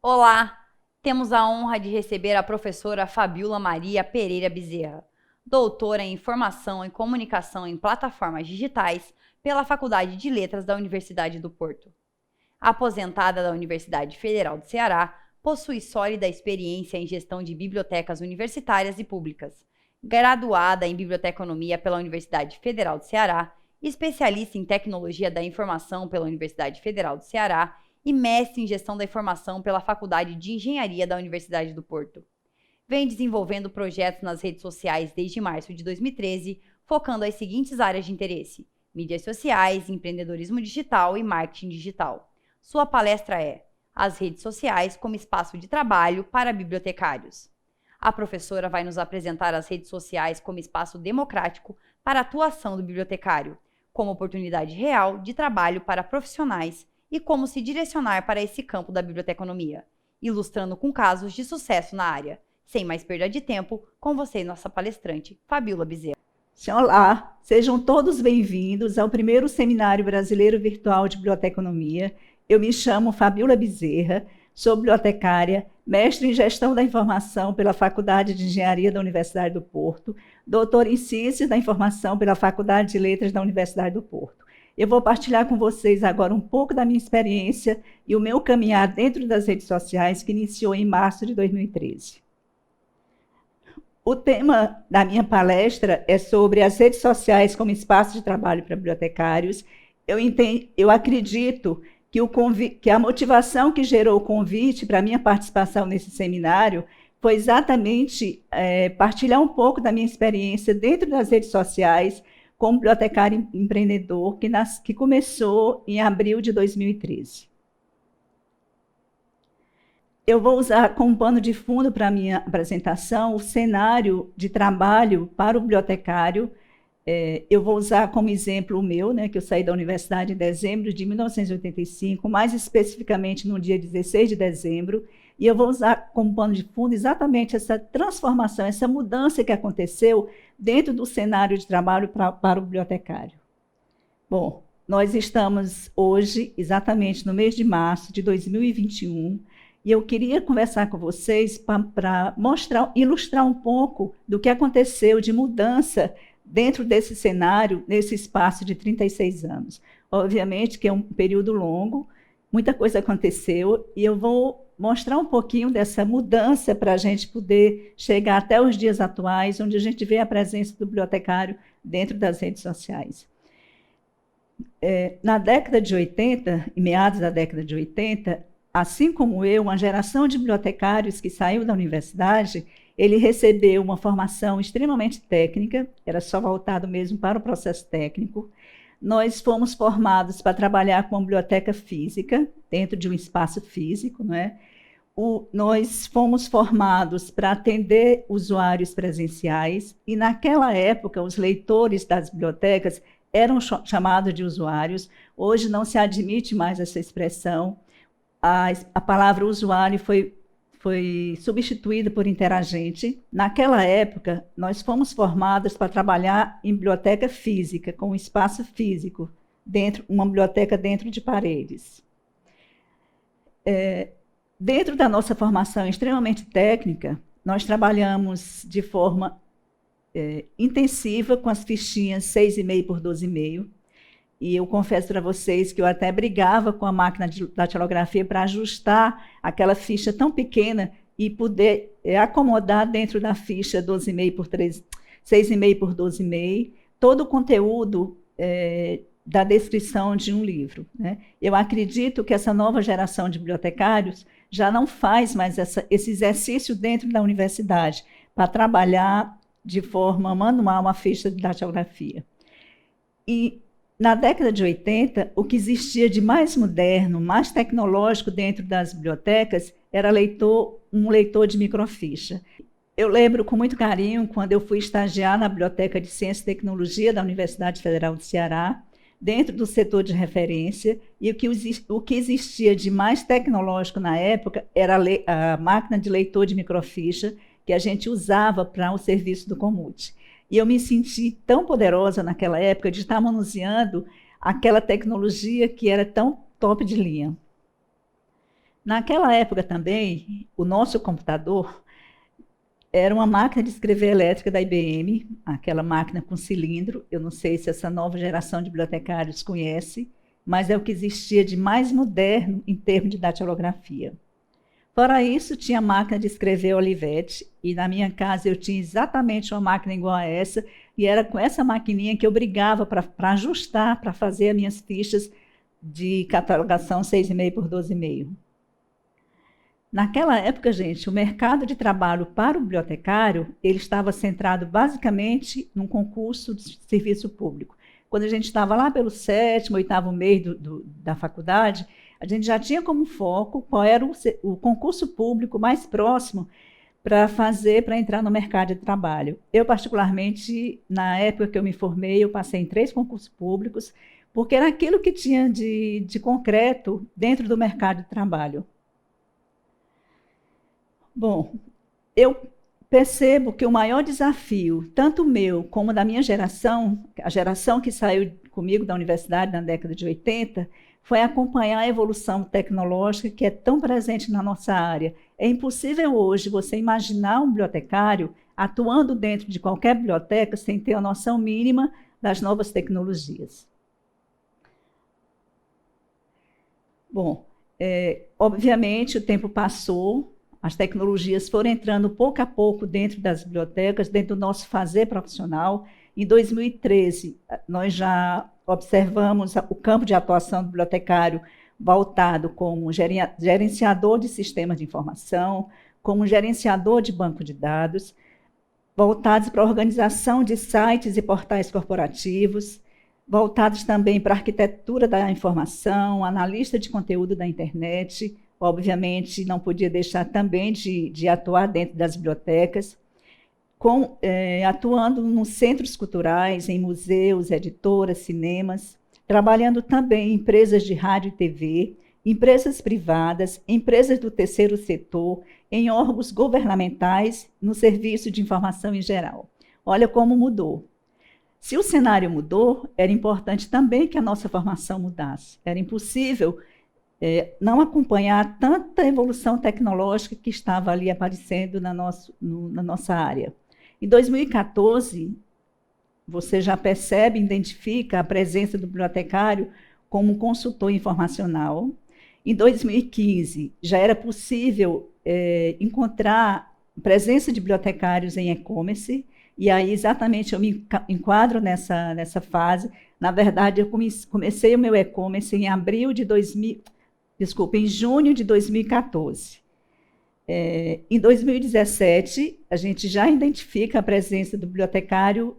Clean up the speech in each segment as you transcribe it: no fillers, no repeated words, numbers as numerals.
Olá! Temos a honra de receber a professora Fabiola Maria Pereira Bezerra, doutora em Informação e Comunicação em Plataformas Digitais pela Faculdade de Letras da Universidade do Porto. Aposentada da Universidade Federal do Ceará, possui sólida experiência em gestão de bibliotecas universitárias e públicas, graduada em Biblioteconomia pela Universidade Federal do Ceará, especialista em Tecnologia da Informação pela Universidade Federal do Ceará e mestre em Gestão da Informação pela Faculdade de Engenharia da Universidade do Porto. Vem desenvolvendo projetos nas redes sociais desde março de 2013, focando as seguintes áreas de interesse: mídias sociais, empreendedorismo digital e marketing digital. Sua palestra é As redes sociais como espaço de trabalho para bibliotecários. A professora vai nos apresentar as redes sociais como espaço democrático para a atuação do bibliotecário, como oportunidade real de trabalho para profissionais e como se direcionar para esse campo da biblioteconomia, ilustrando com casos de sucesso na área. Sem mais perda de tempo, com você, nossa palestrante, Fabiola Bezerra. Olá, sejam todos bem-vindos ao primeiro Seminário Brasileiro Virtual de Biblioteconomia. Eu me chamo Fabiola Bezerra, sou bibliotecária, mestre em Gestão da Informação pela Faculdade de Engenharia da Universidade do Porto, doutora em Ciências da Informação pela Faculdade de Letras da Universidade do Porto. Eu vou partilhar com vocês agora um pouco da minha experiência e o meu caminhar dentro das redes sociais, que iniciou em março de 2013. O tema da minha palestra é sobre as redes sociais como espaço de trabalho para bibliotecários. Eu acredito que a motivação que gerou o convite para a minha participação nesse seminário foi exatamente partilhar um pouco da minha experiência dentro das redes sociais como bibliotecário empreendedor, que começou em abril de 2013. Eu vou usar como pano de fundo para a minha apresentação o cenário de trabalho para o bibliotecário. Eu vou usar como exemplo o meu, que eu saí da universidade em dezembro de 1985, mais especificamente no dia 16 de dezembro, e eu vou usar como pano de fundo exatamente essa transformação, essa mudança que aconteceu dentro do cenário de trabalho para o bibliotecário. Bom, nós estamos hoje exatamente no mês de março de 2021, e eu queria conversar com vocês para ilustrar um pouco do que aconteceu de mudança dentro desse cenário, nesse espaço de 36 anos. Obviamente que é um período longo, muita coisa aconteceu, e eu vou mostrar um pouquinho dessa mudança para a gente poder chegar até os dias atuais, onde a gente vê a presença do bibliotecário dentro das redes sociais. Na década de 80, em meados da década de 80, assim como eu, uma geração de bibliotecários que saiu da universidade, ele recebeu uma formação extremamente técnica, era só voltado mesmo para o processo técnico. Nós fomos formados para trabalhar com a biblioteca física, dentro de um espaço físico, nós fomos formados para atender usuários presenciais, e naquela época os leitores das bibliotecas eram chamados de usuários. Hoje não se admite mais essa expressão. A palavra usuário foi substituída por interagente. Naquela época, nós fomos formados para trabalhar em biblioteca física, com um espaço físico, uma biblioteca dentro de paredes. Dentro da nossa formação extremamente técnica, nós trabalhamos de forma intensiva com as fichinhas 6,5 por 12,5, e eu confesso para vocês que eu até brigava com a máquina de datilografia para ajustar aquela ficha tão pequena e poder acomodar dentro da ficha 6,5 por 12,5 todo o conteúdo da descrição de um livro. Eu acredito que essa nova geração de bibliotecários já não faz mais esse exercício dentro da universidade para trabalhar de forma manual uma ficha de datilografia. E na década de 80, o que existia de mais moderno, mais tecnológico dentro das bibliotecas era um leitor de microficha. Eu lembro com muito carinho quando eu fui estagiar na Biblioteca de Ciência e Tecnologia da Universidade Federal do Ceará, dentro do setor de referência, e o que existia de mais tecnológico na época era a máquina de leitor de microficha que a gente usava para o serviço do Comute. E eu me senti tão poderosa naquela época de estar manuseando aquela tecnologia que era tão top de linha. Naquela época também, o nosso computador era uma máquina de escrever elétrica da IBM, aquela máquina com cilindro. Eu não sei se essa nova geração de bibliotecários conhece, mas é o que existia de mais moderno em termos de datilografia. Fora isso, tinha a máquina de escrever Olivetti, e na minha casa eu tinha exatamente uma máquina igual a essa, e era com essa maquininha que eu brigava para ajustar, para fazer as minhas fichas de catalogação 6,5 por 12,5. Naquela época, gente, o mercado de trabalho para o bibliotecário, ele estava centrado basicamente num concurso de serviço público. Quando a gente estava lá pelo 7º, 8º mês da faculdade, a gente já tinha como foco qual era o concurso público mais próximo para entrar no mercado de trabalho. Eu, particularmente, na época que eu me formei, eu passei em 3 concursos públicos, porque era aquilo que tinha de concreto dentro do mercado de trabalho. Bom, eu percebo que o maior desafio, tanto meu como da minha geração, a geração que saiu comigo da universidade na década de 80, foi acompanhar a evolução tecnológica que é tão presente na nossa área. É impossível hoje você imaginar um bibliotecário atuando dentro de qualquer biblioteca sem ter a noção mínima das novas tecnologias. Bom, obviamente o tempo passou, as tecnologias foram entrando pouco a pouco dentro das bibliotecas, dentro do nosso fazer profissional. Em 2013, nós já observamos o campo de atuação do bibliotecário voltado como gerenciador de sistemas de informação, como gerenciador de banco de dados, voltados para a organização de sites e portais corporativos, voltados também para a arquitetura da informação, analista de conteúdo da internet. Obviamente, não podia deixar também de atuar dentro das bibliotecas, atuando nos centros culturais, em museus, editoras, cinemas, trabalhando também em empresas de rádio e TV, empresas privadas, empresas do terceiro setor, em órgãos governamentais, no serviço de informação em geral. Olha como mudou. Se o cenário mudou, era importante também que a nossa formação mudasse. Era impossível não acompanhar tanta evolução tecnológica que estava ali aparecendo na nossa área. Em 2014, você já percebe, identifica a presença do bibliotecário como consultor informacional. Em 2015, já era possível encontrar presença de bibliotecários em e-commerce, e aí exatamente eu me enquadro nessa fase. Na verdade, eu comecei o meu e-commerce em em junho de 2014. Em 2017, a gente já identifica a presença do bibliotecário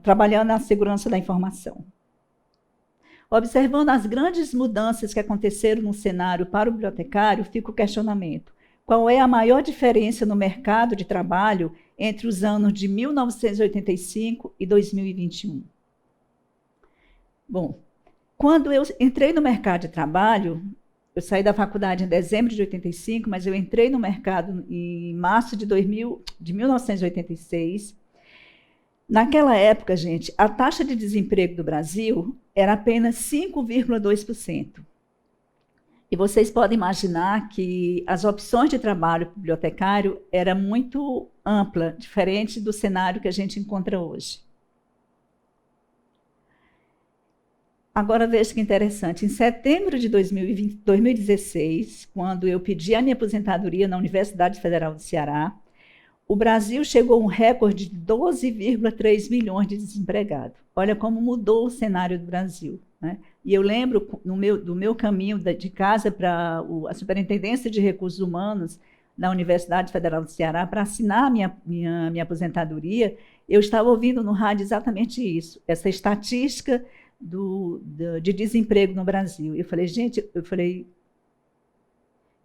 trabalhando na segurança da informação. Observando as grandes mudanças que aconteceram no cenário para o bibliotecário, fica o questionamento: qual é a maior diferença no mercado de trabalho entre os anos de 1985 e 2021? Bom, quando eu entrei no mercado de trabalho, eu saí da faculdade em dezembro de 85, mas eu entrei no mercado em março de 1986. Naquela época, gente, a taxa de desemprego do Brasil era apenas 5,2%. E vocês podem imaginar que as opções de trabalho para o bibliotecário era muito ampla, diferente do cenário que a gente encontra hoje. Agora, veja que interessante. Em setembro de 2016, quando eu pedi a minha aposentadoria na Universidade Federal do Ceará, o Brasil chegou a um recorde de 12,3 milhões de desempregados. Olha como mudou o cenário do Brasil, né? E eu lembro do meu caminho de casa para a Superintendência de Recursos Humanos da Universidade Federal do Ceará para assinar minha aposentadoria, eu estava ouvindo no rádio exatamente isso, essa estatística de desemprego no Brasil. Eu falei, gente,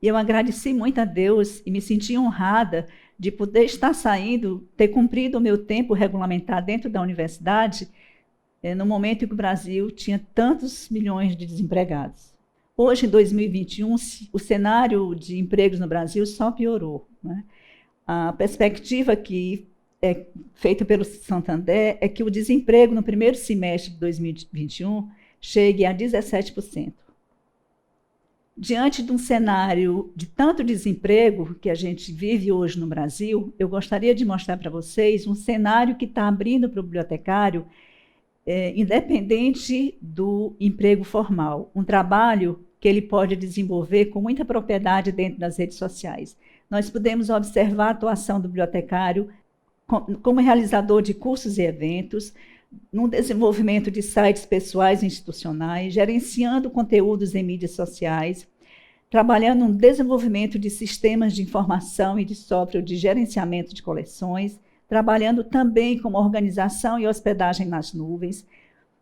eu agradeci muito a Deus e me senti honrada de poder estar saindo, ter cumprido o meu tempo regulamentar dentro da universidade, no momento em que o Brasil tinha tantos milhões de desempregados. Hoje, em 2021, o cenário de empregos no Brasil só piorou, né? A perspectiva que é feita pelo Santander é que o desemprego no primeiro semestre de 2021 chegue a 17%. Diante de um cenário de tanto desemprego que a gente vive hoje no Brasil, eu gostaria de mostrar para vocês um cenário que está abrindo para o bibliotecário, independente do emprego formal, um trabalho que ele pode desenvolver com muita propriedade dentro das redes sociais. Nós podemos observar a atuação do bibliotecário como realizador de cursos e eventos, no desenvolvimento de sites pessoais e institucionais, gerenciando conteúdos em mídias sociais, trabalhando no desenvolvimento de sistemas de informação e de software de gerenciamento de coleções, trabalhando também com organização e hospedagem nas nuvens,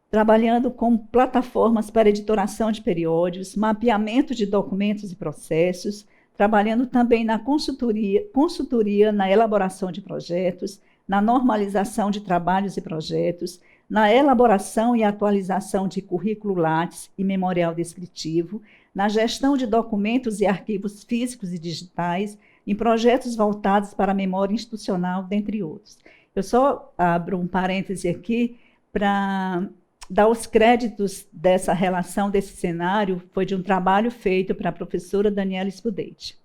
trabalhando com plataformas para editoração de periódicos, mapeamento de documentos e processos, trabalhando também na consultoria na elaboração de projetos, na normalização de trabalhos e projetos, na elaboração e atualização de currículo Lattes e memorial descritivo, na gestão de documentos e arquivos físicos e digitais, em projetos voltados para a memória institucional, dentre outros. Eu só abro um parêntese aqui para dar os créditos dessa relação, desse cenário, foi de um trabalho feito para a professora Daniela Spudeit.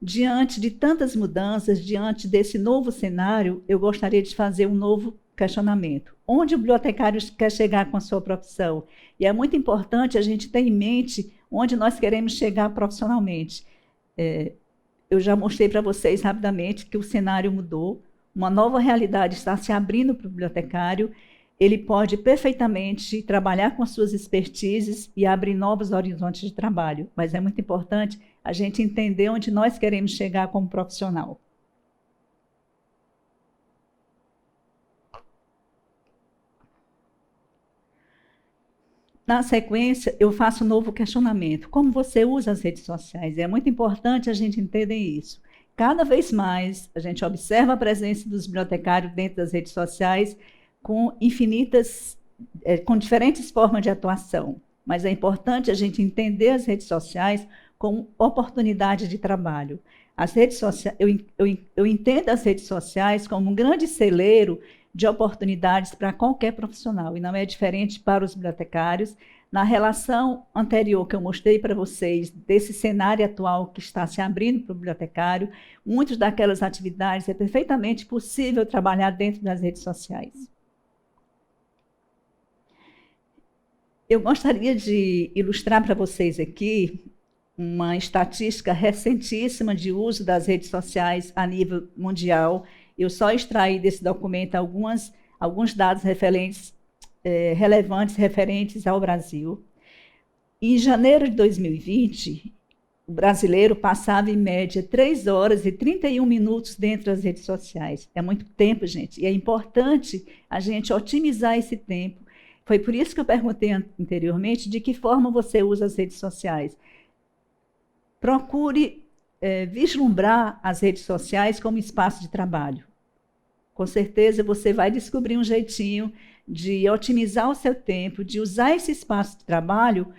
Diante de tantas mudanças, diante desse novo cenário, eu gostaria de fazer um novo questionamento. Onde o bibliotecário quer chegar com a sua profissão? E é muito importante a gente ter em mente onde nós queremos chegar profissionalmente. Eu já mostrei para vocês rapidamente que o cenário mudou, uma nova realidade está se abrindo para o bibliotecário, ele pode perfeitamente trabalhar com as suas expertises e abrir novos horizontes de trabalho, mas é muito importante a gente entender onde nós queremos chegar como profissional. Na sequência, eu faço um novo questionamento. Como você usa as redes sociais? É muito importante a gente entender isso. Cada vez mais, a gente observa a presença dos bibliotecários dentro das redes sociais com com diferentes formas de atuação. Mas é importante a gente entender as redes sociais como oportunidade de trabalho. As redes sociais, eu entendo as redes sociais como um grande celeiro de oportunidades para qualquer profissional, e não é diferente para os bibliotecários. Na relação anterior que eu mostrei para vocês, desse cenário atual que está se abrindo para o bibliotecário, muitas daquelas atividades é perfeitamente possível trabalhar dentro das redes sociais. Eu gostaria de ilustrar para vocês aqui uma estatística recentíssima de uso das redes sociais a nível mundial. Eu só extraí desse documento alguns dados relevantes referentes ao Brasil. Em janeiro de 2020, o brasileiro passava, em média, 3 horas e 31 minutos dentro das redes sociais. É muito tempo, gente, e é importante a gente otimizar esse tempo. Foi por isso que eu perguntei anteriormente de que forma você usa as redes sociais. Procure vislumbrar as redes sociais como espaço de trabalho. Com certeza você vai descobrir um jeitinho de otimizar o seu tempo, de usar esse espaço de trabalho,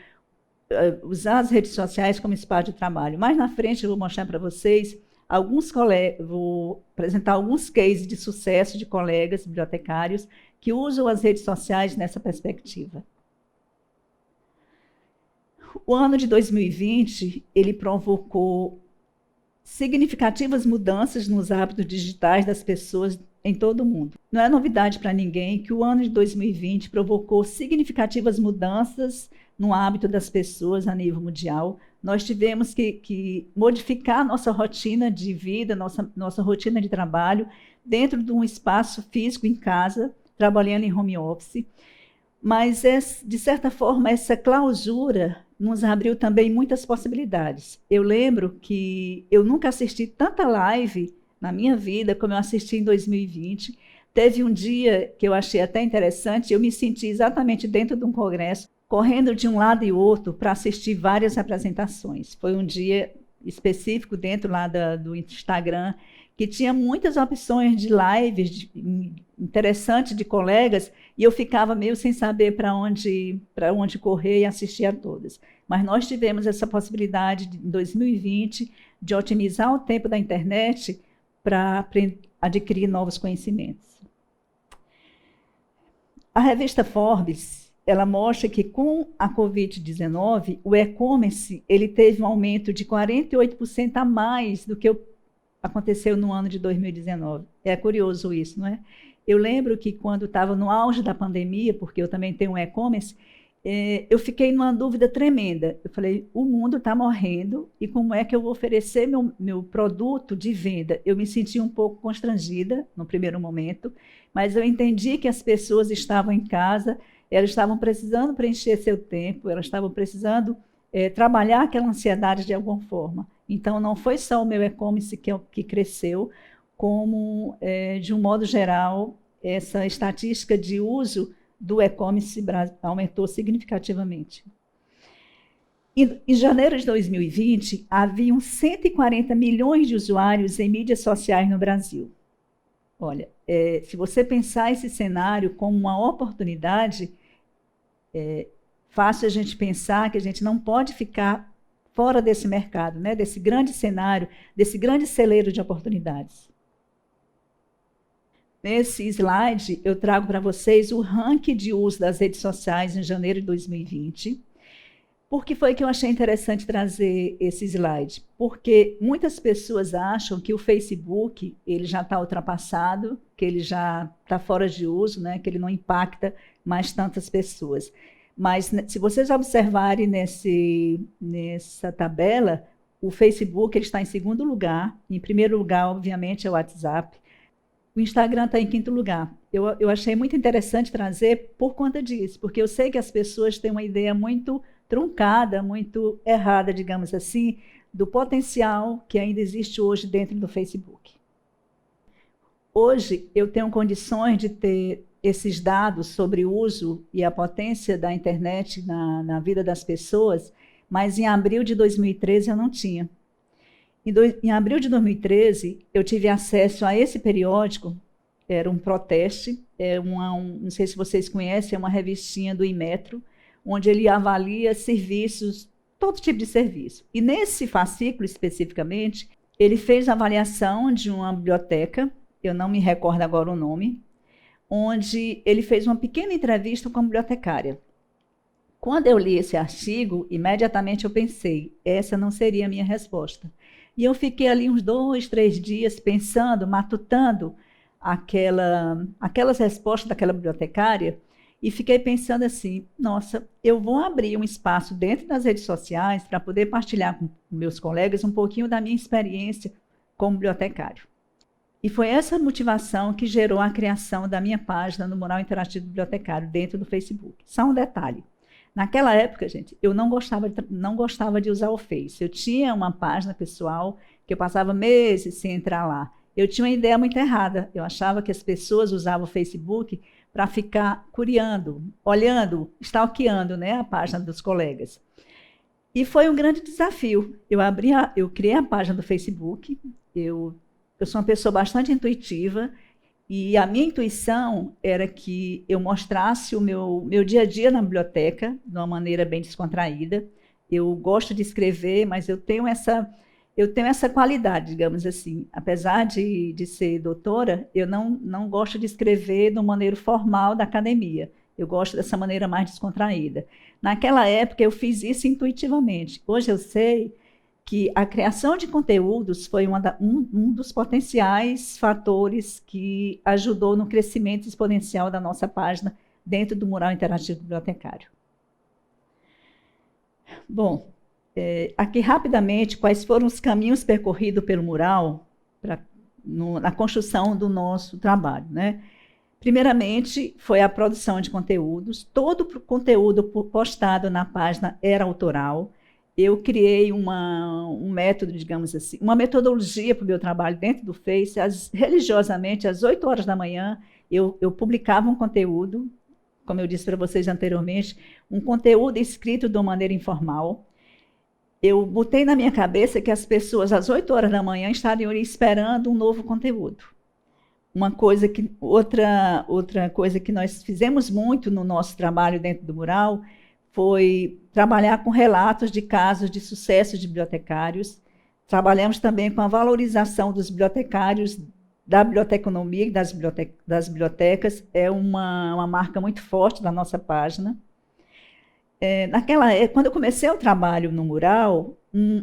usar as redes sociais como espaço de trabalho. Mais na frente eu vou mostrar para vocês vou apresentar alguns cases de sucesso de colegas bibliotecários que usam as redes sociais nessa perspectiva. O ano de 2020, ele provocou significativas mudanças nos hábitos digitais das pessoas em todo o mundo. Não é novidade para ninguém que o ano de 2020 provocou significativas mudanças no hábito das pessoas a nível mundial. Nós tivemos que modificar nossa rotina de vida, nossa rotina de trabalho, dentro de um espaço físico em casa, trabalhando em home office. Mas, de certa forma, essa clausura nos abriu também muitas possibilidades. Eu lembro que eu nunca assisti tanta live na minha vida como eu assisti em 2020. Teve um dia que eu achei até interessante, eu me senti exatamente dentro de um congresso, correndo de um lado e outro para assistir várias apresentações. Foi um dia específico dentro lá do Instagram, que tinha muitas opções de lives interessantes de colegas, e eu ficava meio sem saber para onde correr e assistir a todas. Mas nós tivemos essa possibilidade, em 2020, de otimizar o tempo da internet para adquirir novos conhecimentos. A revista Forbes, ela mostra que com a Covid-19, o e-commerce ele teve um aumento de 48% a mais do que aconteceu no ano de 2019. É curioso isso, não é? Eu lembro que quando estava no auge da pandemia, porque eu também tenho um e-commerce, eu fiquei numa dúvida tremenda. Eu falei, o mundo está morrendo e como é que eu vou oferecer meu produto de venda? Eu me senti um pouco constrangida no primeiro momento, mas eu entendi que as pessoas estavam em casa, elas estavam precisando preencher seu tempo, elas estavam precisando trabalhar aquela ansiedade de alguma forma. Então, não foi só o meu e-commerce que cresceu, como, de um modo geral, essa estatística de uso do e-commerce aumentou significativamente. Em janeiro de 2020, haviam 140 milhões de usuários em mídias sociais no Brasil. Olha, se você pensar esse cenário como uma oportunidade, fácil a gente pensar que a gente não pode ficar fora desse mercado, né? Desse grande cenário, desse grande celeiro de oportunidades. Nesse slide, eu trago para vocês o ranking de uso das redes sociais em janeiro de 2020. Por que foi que eu achei interessante trazer esse slide? Porque muitas pessoas acham que o Facebook ele já está ultrapassado, que ele já está fora de uso, né? Que ele não impacta mais tantas pessoas. Mas se vocês observarem nessa tabela, o Facebook ele está em segundo lugar. Em primeiro lugar, obviamente, é o WhatsApp. O Instagram está em quinto lugar. Eu achei muito interessante trazer por conta disso, porque eu sei que as pessoas têm uma ideia muito truncada, muito errada, digamos assim, do potencial que ainda existe hoje dentro do Facebook. Hoje, eu tenho condições de ter esses dados sobre o uso e a potência da internet na vida das pessoas, mas em abril de 2013 eu não tinha. Em abril de 2013, eu tive acesso a esse periódico, era um Proteste, não sei se vocês conhecem, é uma revistinha do Inmetro, onde ele avalia serviços, todo tipo de serviço. E nesse fascículo especificamente, ele fez a avaliação de uma biblioteca, eu não me recordo agora o nome, onde ele fez uma pequena entrevista com a bibliotecária. Quando eu li esse artigo, imediatamente eu pensei, essa não seria a minha resposta. E eu fiquei ali uns 2, 3 dias pensando, matutando aquelas respostas daquela bibliotecária, e fiquei pensando assim, nossa, eu vou abrir um espaço dentro das redes sociais para poder partilhar com meus colegas um pouquinho da minha experiência como bibliotecário. E foi essa motivação que gerou a criação da minha página no Mural Interativo Bibliotecário dentro do Facebook. Só um detalhe. Naquela época, gente, eu não gostava de usar o Face. Eu tinha uma página pessoal que eu passava meses sem entrar lá. Eu tinha uma ideia muito errada. Eu achava que as pessoas usavam o Facebook para ficar curiando, olhando, stalkeando, né, a página dos colegas. E foi um grande desafio. Eu criei a página do Facebook, eu sou uma pessoa bastante intuitiva, e a minha intuição era que eu mostrasse o meu dia a dia na biblioteca, de uma maneira bem descontraída. Eu gosto de escrever, mas eu tenho essa qualidade, digamos assim. Apesar de ser doutora, eu não gosto de escrever de uma maneira formal da academia. Eu gosto dessa maneira mais descontraída. Naquela época, eu fiz isso intuitivamente. Hoje eu sei que a criação de conteúdos foi um dos potenciais fatores que ajudou no crescimento exponencial da nossa página dentro do Mural Interativo Bibliotecário. Bom, aqui rapidamente, quais foram os caminhos percorridos pelo mural na construção do nosso trabalho, né? Primeiramente, foi a produção de conteúdos. Todo o conteúdo postado na página era autoral. Eu criei um método, digamos assim, uma metodologia para o meu trabalho dentro do Face. Religiosamente, às 8 horas da manhã, eu publicava um conteúdo, como eu disse para vocês anteriormente, um conteúdo escrito de uma maneira informal. Eu botei na minha cabeça que as pessoas, às 8 horas da manhã, estariam esperando um novo conteúdo. Outra coisa que nós fizemos muito no nosso trabalho dentro do mural foi trabalhar com relatos de casos de sucesso de bibliotecários. Trabalhamos também com a valorização dos bibliotecários, da biblioteconomia e das bibliotecas. É uma marca muito forte da nossa página. Quando eu comecei o trabalho no mural,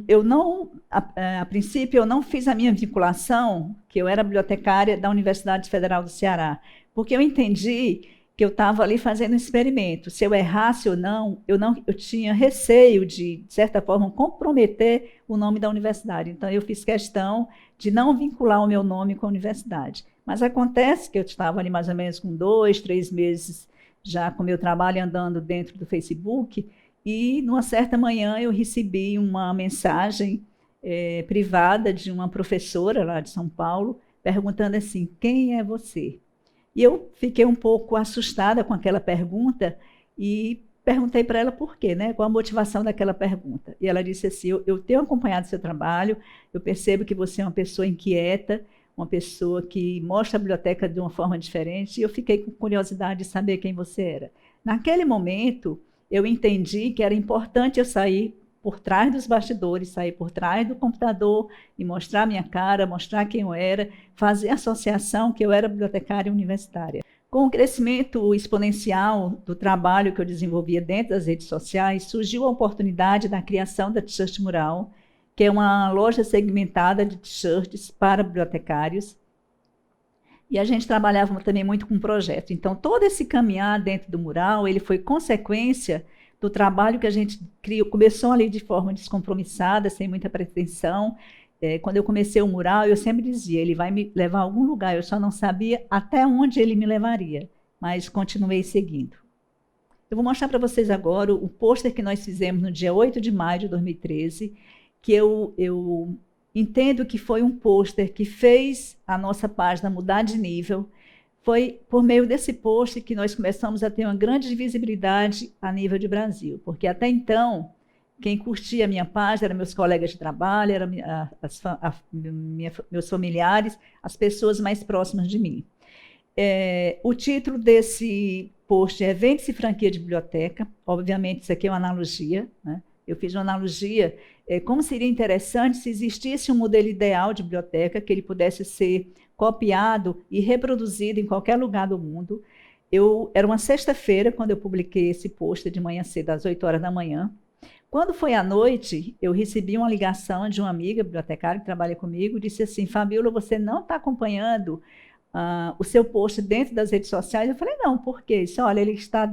eu não, a princípio, eu não fiz a minha vinculação, que eu era bibliotecária da Universidade Federal do Ceará, porque eu entendi que eu estava ali fazendo um experimento. Se eu errasse ou não, eu tinha receio de certa forma, comprometer o nome da universidade. Então, eu fiz questão de não vincular o meu nome com a universidade. Mas acontece que eu estava ali mais ou menos com 2, 3 meses já com o meu trabalho andando dentro do Facebook, e numa certa manhã eu recebi uma mensagem privada de uma professora lá de São Paulo, perguntando assim, quem é você? E eu fiquei um pouco assustada com aquela pergunta e perguntei para ela por quê, né? Qual a motivação daquela pergunta. E ela disse assim, eu tenho acompanhado seu trabalho, eu percebo que você é uma pessoa inquieta, uma pessoa que mostra a biblioteca de uma forma diferente, e eu fiquei com curiosidade de saber quem você era. Naquele momento, eu entendi que era importante eu sair por trás dos bastidores, sair por trás do computador e mostrar minha cara, mostrar quem eu era, fazer a associação que eu era bibliotecária universitária. Com o crescimento exponencial do trabalho que eu desenvolvia dentro das redes sociais, surgiu a oportunidade da criação da T-shirt Mural, que é uma loja segmentada de t-shirts para bibliotecários. E a gente trabalhava também muito com projetos. Então, todo esse caminhar dentro do mural, ele foi consequência do trabalho que a gente criou, começou ali de forma descompromissada, sem muita pretensão. Quando eu comecei o mural, eu sempre dizia, ele vai me levar a algum lugar, eu só não sabia até onde ele me levaria, mas continuei seguindo. Eu vou mostrar para vocês agora o pôster que nós fizemos no dia 8 de maio de 2013, que eu entendo que foi um pôster que fez a nossa página mudar de nível. Foi por meio desse pôster que nós começamos a ter uma grande visibilidade a nível de Brasil, porque até então, quem curtia a minha página eram meus colegas de trabalho, eram meus familiares, as pessoas mais próximas de mim. O título desse pôster é Vende-se Franquia de Biblioteca. Obviamente, isso aqui é uma analogia, né? Eu fiz uma analogia, como seria interessante se existisse um modelo ideal de biblioteca, que ele pudesse ser copiado e reproduzido em qualquer lugar do mundo. Era uma sexta-feira, quando eu publiquei esse pôster de manhã cedo, às 8 horas da manhã. Quando foi à noite, eu recebi uma ligação de uma amiga bibliotecária que trabalha comigo, disse assim, Fabíola, você não está acompanhando o seu post dentro das redes sociais? Eu falei, não, por quê? Disse, olha, ele está...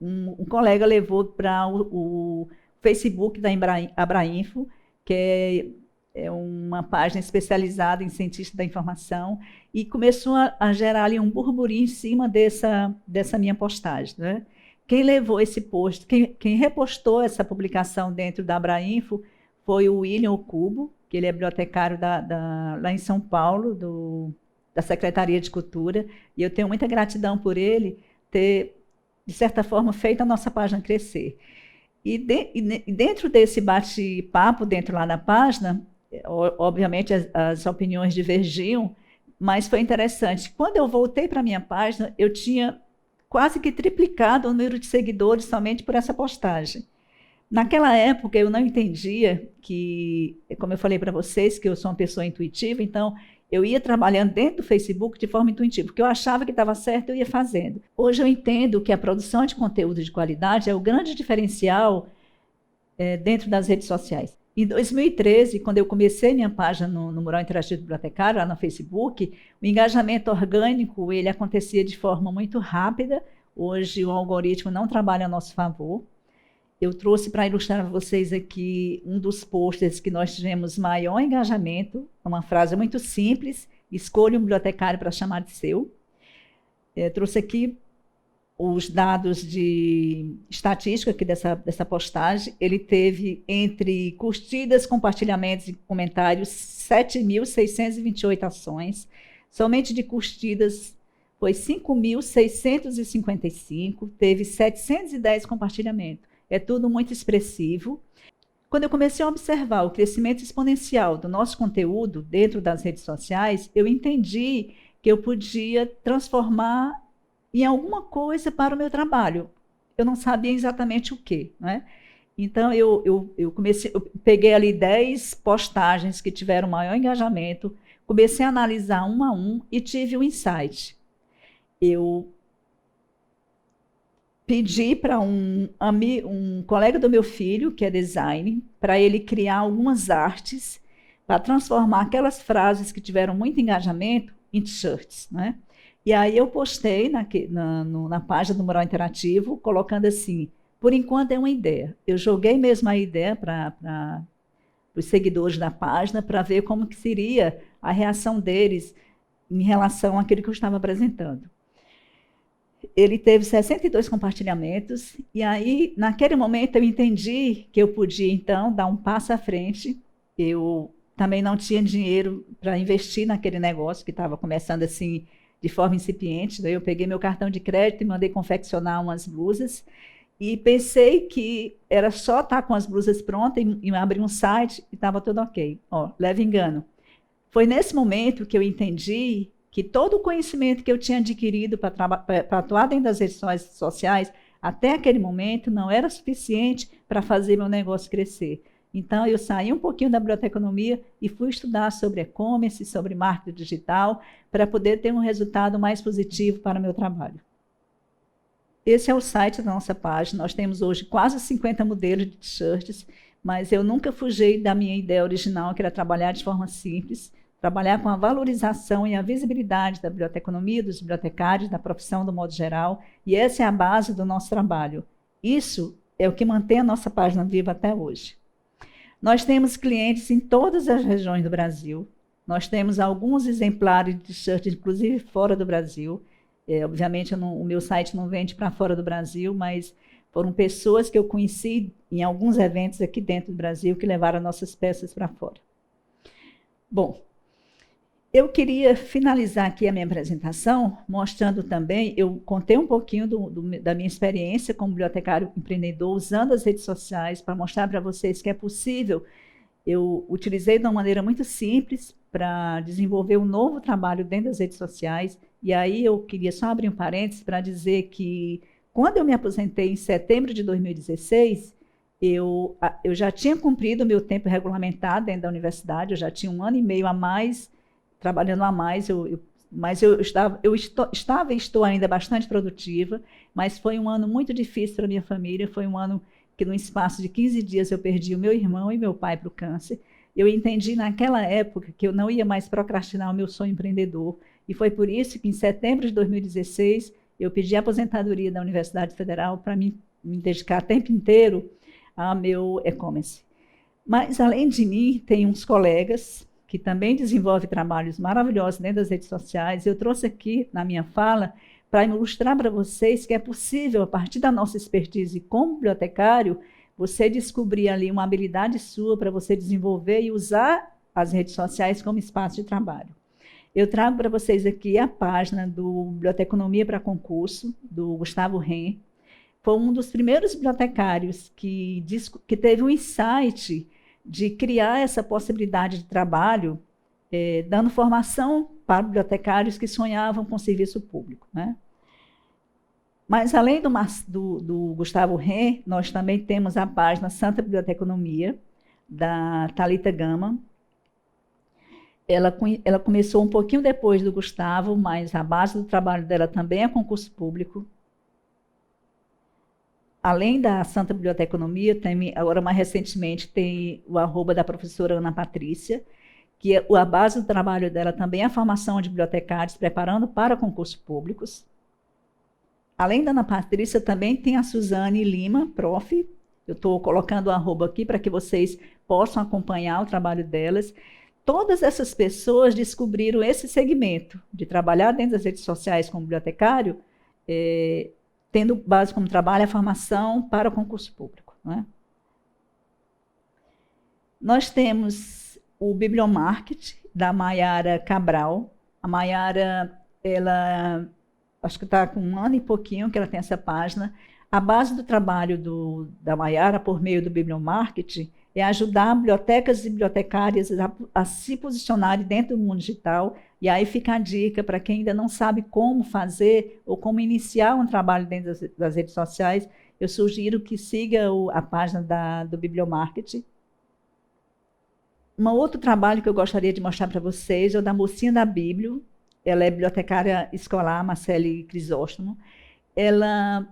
Um colega levou para o Facebook da Abrainfo, que é uma página especializada em cientista da informação, e começou a gerar ali um burburinho em cima dessa minha postagem, né? Quem levou esse post, quem repostou essa publicação dentro da Abrainfo foi o William Cubo, que ele é bibliotecário lá em São Paulo, da Secretaria de Cultura, e eu tenho muita gratidão por ele ter, de certa forma, feito a nossa página crescer. E dentro desse bate-papo, dentro lá da página, obviamente as opiniões divergiam, mas foi interessante. Quando eu voltei para a minha página, eu tinha quase que triplicado o número de seguidores somente por essa postagem. Naquela época, eu não entendia que, como eu falei para vocês, que eu sou uma pessoa intuitiva, então eu ia trabalhando dentro do Facebook de forma intuitiva, porque eu achava que estava certo, eu ia fazendo. Hoje eu entendo que a produção de conteúdo de qualidade é o grande diferencial dentro das redes sociais. Em 2013, quando eu comecei minha página no Mural Interativo Bibliotecário, lá no Facebook, o engajamento orgânico ele acontecia de forma muito rápida. Hoje o algoritmo não trabalha a nosso favor. Eu trouxe para ilustrar para vocês aqui um dos posters que nós tivemos maior engajamento, uma frase muito simples, escolha um bibliotecário para chamar de seu. Trouxe aqui os dados de estatística aqui dessa postagem. Ele teve, entre curtidas, compartilhamentos e comentários, 7.628 ações. Somente de curtidas foi 5.655, teve 710 compartilhamentos. É tudo muito expressivo. Quando eu comecei a observar o crescimento exponencial do nosso conteúdo dentro das redes sociais, eu entendi que eu podia transformar em alguma coisa para o meu trabalho. Eu não sabia exatamente o quê, né? Então, eu peguei ali 10 postagens que tiveram maior engajamento, comecei a analisar um a um e tive um insight. Eu pedi para um colega do meu filho, que é design, para ele criar algumas artes para transformar aquelas frases que tiveram muito engajamento em t-shirts, né? E aí eu postei na página do Mural Interativo, colocando assim, por enquanto é uma ideia. Eu joguei mesmo a ideia para os seguidores da página, para ver como que seria a reação deles em relação àquilo que eu estava apresentando. Ele teve 62 compartilhamentos, e aí, naquele momento, eu entendi que eu podia, então, dar um passo à frente. Eu também não tinha dinheiro para investir naquele negócio, que estava começando assim, de forma incipiente. Daí eu peguei meu cartão de crédito e mandei confeccionar umas blusas, e pensei que era só estar com as blusas prontas e abrir um site e estava tudo ok. Ó, leve engano. Foi nesse momento que eu entendi que todo o conhecimento que eu tinha adquirido para atuar dentro das redes sociais, até aquele momento, não era suficiente para fazer meu negócio crescer. Então, eu saí um pouquinho da biblioteconomia e fui estudar sobre e-commerce, sobre marketing digital, para poder ter um resultado mais positivo para o meu trabalho. Esse é o site da nossa página. Nós temos hoje quase 50 modelos de t-shirts, mas eu nunca fugi da minha ideia original, que era trabalhar de forma simples, trabalhar com a valorização e a visibilidade da biblioteconomia, dos bibliotecários, da profissão do modo geral, e essa é a base do nosso trabalho. Isso é o que mantém a nossa página viva até hoje. Nós temos clientes em todas as regiões do Brasil. Nós temos alguns exemplares de t-shirts, inclusive fora do Brasil. Obviamente, o meu site não vende para fora do Brasil, mas foram pessoas que eu conheci em alguns eventos aqui dentro do Brasil que levaram nossas peças para fora. Bom, eu queria finalizar aqui a minha apresentação mostrando também, eu contei um pouquinho da minha experiência como bibliotecário empreendedor, usando as redes sociais para mostrar para vocês que é possível. Eu utilizei de uma maneira muito simples para desenvolver um novo trabalho dentro das redes sociais, e aí eu queria só abrir um parênteses para dizer que, quando eu me aposentei em setembro de 2016, eu já tinha cumprido o meu tempo regulamentado dentro da universidade, eu já tinha 1 ano e meio a mais, trabalhando a mais, mas eu estava e estou ainda bastante produtiva, mas foi um ano muito difícil para a minha família, foi um ano que, no espaço de 15 dias, eu perdi o meu irmão e meu pai para o câncer. Eu entendi naquela época que eu não ia mais procrastinar o meu sonho empreendedor, e foi por isso que, em setembro de 2016, eu pedi a aposentadoria da Universidade Federal para me dedicar o tempo inteiro ao meu e-commerce. Mas, além de mim, tem uns colegas que também desenvolvem trabalhos maravilhosos dentro das redes sociais. Eu trouxe aqui, na minha fala, para ilustrar para vocês que é possível, a partir da nossa expertise como bibliotecário, você descobrir ali uma habilidade sua para você desenvolver e usar as redes sociais como espaço de trabalho. Eu trago para vocês aqui a página do Biblioteconomia para Concurso, do Gustavo Ren. Foi um dos primeiros bibliotecários que teve um insight de criar essa possibilidade de trabalho, dando formação para bibliotecários que sonhavam com serviço público, né? Mas, além do Gustavo Ren, nós também temos a página Santa Biblioteconomia, da Thalita Gama. Ela começou um pouquinho depois do Gustavo, mas a base do trabalho dela também é concurso público. Além da Santa Biblioteconomia, agora mais recentemente tem o @ da professora Ana Patrícia, que a base do trabalho dela também é a formação de bibliotecários, preparando para concursos públicos. Além da Ana Patrícia, também tem a Suzane Lima, prof. Eu estou colocando o @ aqui para que vocês possam acompanhar o trabalho delas. Todas essas pessoas descobriram esse segmento de trabalhar dentro das redes sociais como bibliotecário, tendo base como trabalho a formação para o concurso público, né? Nós temos o Bibliomarket, da Maiara Cabral. A Maiara, ela acho que está com 1 ano e pouquinho que ela tem essa página. A base do trabalho da Maiara, por meio do Bibliomarket, é ajudar bibliotecas e bibliotecárias a se posicionarem dentro do mundo digital. E aí fica a dica para quem ainda não sabe como fazer ou como iniciar um trabalho dentro das redes sociais. Eu sugiro que siga a página do Bibliomarket. Um outro trabalho que eu gostaria de mostrar para vocês é o da Mocinha da Bíblio. Ela é bibliotecária escolar, Marcele Crisóstomo. Ela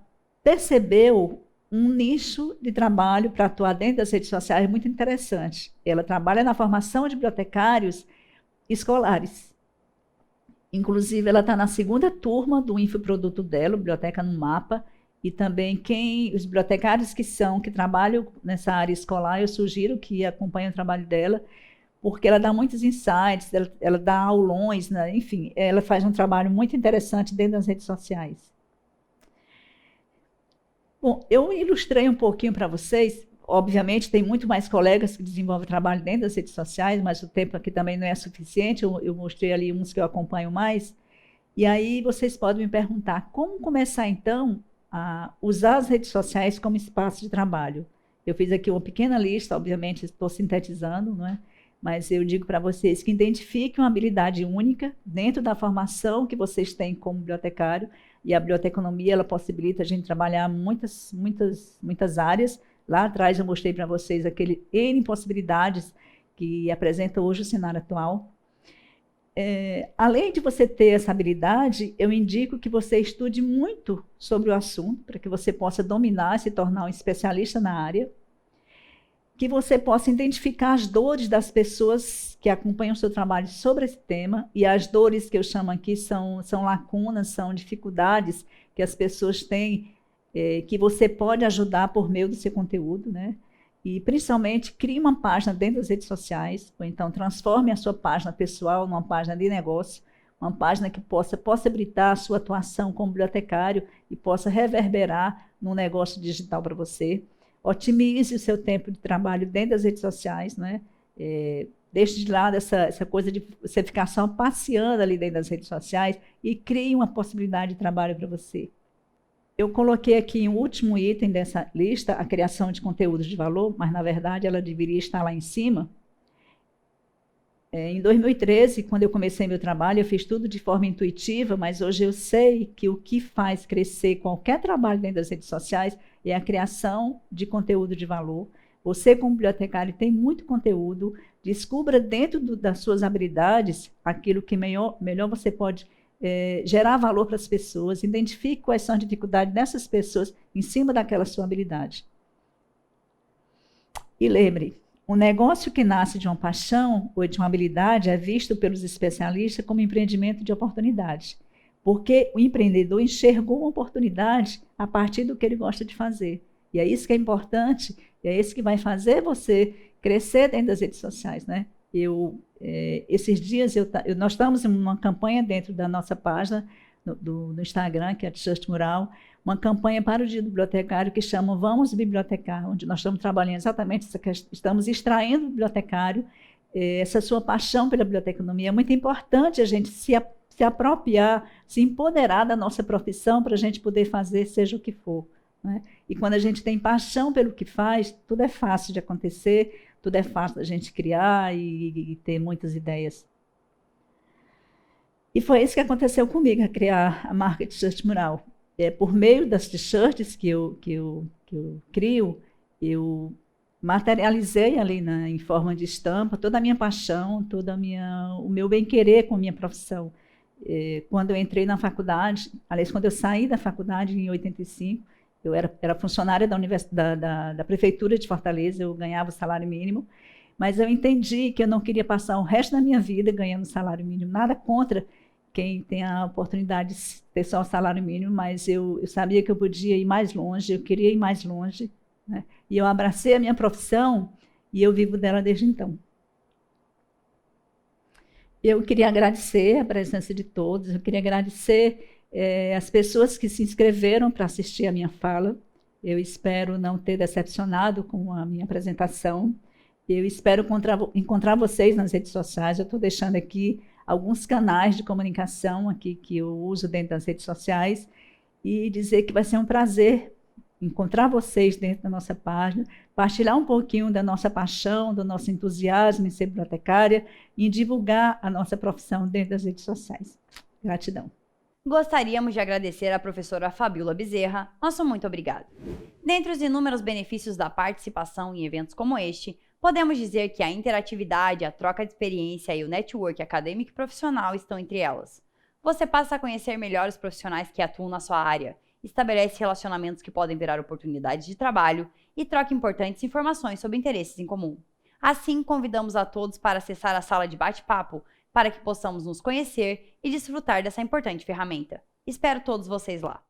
percebeu um nicho de trabalho para atuar dentro das redes sociais muito interessante. Ela trabalha na formação de bibliotecários escolares. Inclusive, ela está na 2ª turma do infoproduto dela, Biblioteca no Mapa, e também os bibliotecários que trabalham nessa área escolar, eu sugiro que acompanhem o trabalho dela, porque ela dá muitos insights, ela dá aulões, né? Enfim, ela faz um trabalho muito interessante dentro das redes sociais. Bom, eu ilustrei um pouquinho para vocês. Obviamente, tem muito mais colegas que desenvolvem trabalho dentro das redes sociais, mas o tempo aqui também não é suficiente. Eu mostrei ali uns que eu acompanho mais. E aí vocês podem me perguntar como começar, então, a usar as redes sociais como espaço de trabalho. Eu fiz aqui uma pequena lista, obviamente estou sintetizando, não é? Mas eu digo para vocês que identifiquem uma habilidade única dentro da formação que vocês têm como bibliotecário, e a biblioteconomia ela possibilita a gente trabalhar muitas áreas. Lá atrás eu mostrei para vocês aquele N possibilidades que apresenta hoje o cenário atual. Além de você ter essa habilidade, eu indico que você estude muito sobre o assunto, para que você possa dominar e se tornar um especialista na área, que você possa identificar as dores das pessoas que acompanham o seu trabalho sobre esse tema, e as dores que eu chamo aqui são lacunas, são dificuldades que as pessoas têm, que você pode ajudar por meio do seu conteúdo, né? E, principalmente, crie uma página dentro das redes sociais, ou então transforme a sua página pessoal numa página de negócio, uma página que possa possibilitar a sua atuação como bibliotecário e possa reverberar num negócio digital para você. Otimize o seu tempo de trabalho dentro das redes sociais, né? Deixe de lado essa coisa de você ficar só passeando ali dentro das redes sociais e crie uma possibilidade de trabalho para você. Eu coloquei aqui um último item dessa lista, a criação de conteúdos de valor, mas, na verdade, ela deveria estar lá em cima. Em 2013, quando eu comecei meu trabalho, eu fiz tudo de forma intuitiva, mas hoje eu sei que o que faz crescer qualquer trabalho dentro das redes sociais é a criação de conteúdo de valor. Você, como bibliotecário, tem muito conteúdo, descubra dentro das suas habilidades aquilo que melhor você pode gerar valor para as pessoas, identifique quais são as dificuldades dessas pessoas em cima daquela sua habilidade. E lembre, um negócio que nasce de uma paixão ou de uma habilidade é visto pelos especialistas como empreendimento de oportunidade, porque o empreendedor enxergou uma oportunidade a partir do que ele gosta de fazer. E é isso que é importante, e é isso que vai fazer você crescer dentro das redes sociais, né? Esses dias nós estamos em uma campanha dentro da nossa página do Instagram, que é a T-shirt Mural, uma campanha para o Dia do Bibliotecário que chama Vamos Bibliotecar, onde nós estamos trabalhando exatamente essa questão, estamos extraindo do bibliotecário essa sua paixão pela biblioteconomia. É muito importante a gente se apropriar, se empoderar da nossa profissão para a gente poder fazer seja o que for, né? E quando a gente tem paixão pelo que faz, tudo é fácil de acontecer, tudo é fácil da gente criar e ter muitas ideias. E foi isso que aconteceu comigo, a criar a marca T-shirt Mural. Por meio das t-shirts que eu crio, eu materializei ali em forma de estampa toda a minha paixão, o meu bem-querer com a minha profissão. Quando eu entrei na faculdade, aliás, quando eu saí da faculdade em 85, eu era funcionária da Prefeitura de Fortaleza, eu ganhava o salário mínimo, mas eu entendi que eu não queria passar o resto da minha vida ganhando salário mínimo. Nada contra quem tem a oportunidade de ter só o salário mínimo, mas eu sabia que eu podia ir mais longe, eu queria ir mais longe, né? E eu abracei a minha profissão e eu vivo dela desde então. Eu queria agradecer a presença de todos, eu queria agradecer as pessoas que se inscreveram para assistir a minha fala. Eu espero não ter decepcionado com a minha apresentação. Eu espero encontrar vocês nas redes sociais. Eu estou deixando aqui alguns canais de comunicação aqui que eu uso dentro das redes sociais e dizer que vai ser um prazer encontrar vocês dentro da nossa página, partilhar um pouquinho da nossa paixão, do nosso entusiasmo em ser bibliotecária e divulgar a nossa profissão dentro das redes sociais. Gratidão. Gostaríamos de agradecer à professora Fabíola Bezerra. Nosso muito obrigado. Dentre os inúmeros benefícios da participação em eventos como este, podemos dizer que a interatividade, a troca de experiência e o network acadêmico e profissional estão entre elas. Você passa a conhecer melhor os profissionais que atuam na sua área estabelece relacionamentos que podem virar oportunidades de trabalho e troca importantes informações sobre interesses em comum. Assim, convidamos a todos para acessar a sala de bate-papo para que possamos nos conhecer e desfrutar dessa importante ferramenta. Espero todos vocês lá!